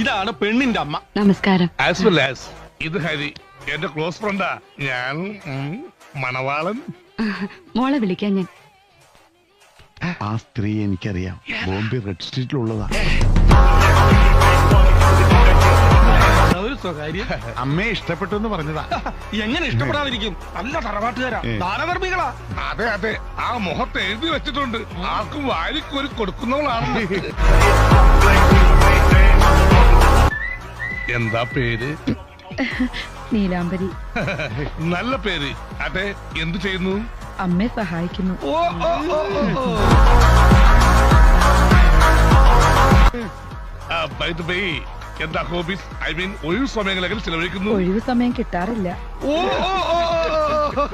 ഇതാണ് പെണ്ണിന്റെ അമ്മ. നമസ്കാരം. ആസ് വെൽ ആസ് ഇത് ഹരി, എന്റെ ക്ലോസ് ഫ്രണ്ടാ. ഞാൻ മണവാളൻ. മോളെ വിളിക്കാൻ ഞാൻ. ആ സ്ത്രീ എനിക്കറിയാം, ബോംബെ റെഡ് സ്ട്രീറ്റിലുള്ളതാ. ഒരു സ്വകാര്യം. അമ്മയെ ഇഷ്ടപ്പെട്ടു എന്ന് പറഞ്ഞതാ. എങ്ങനെ ഇഷ്ടപ്പെടാതിരിക്കും? നല്ല തറവാട്ടുകാരാ, ദാനധർമ്മികളാ. അതെ അതെ, ആ മുഖത്ത് എഴുതി വെച്ചിട്ടുണ്ട്, ആർക്കും വാരിക്കോരി കൊടുക്കുന്നവളാണ്. എന്താ പേര്? നീലാംബരി. നല്ല പേര്. അതെ, എന്ത് ചെയ്യുന്നു? അമ്മയെ സഹായിക്കുന്നു. ഓ ഓ ഓ ഓ. By the way, എന്താ ഹോബീസ്? ഐ മീൻ ഒഴിവ് സമയങ്ങളെങ്കിൽ ചിലവഴിക്കുന്നു? ഒഴിവ് സമയം കിട്ടാറില്ല. ഓ ഓ ഓ ഓ.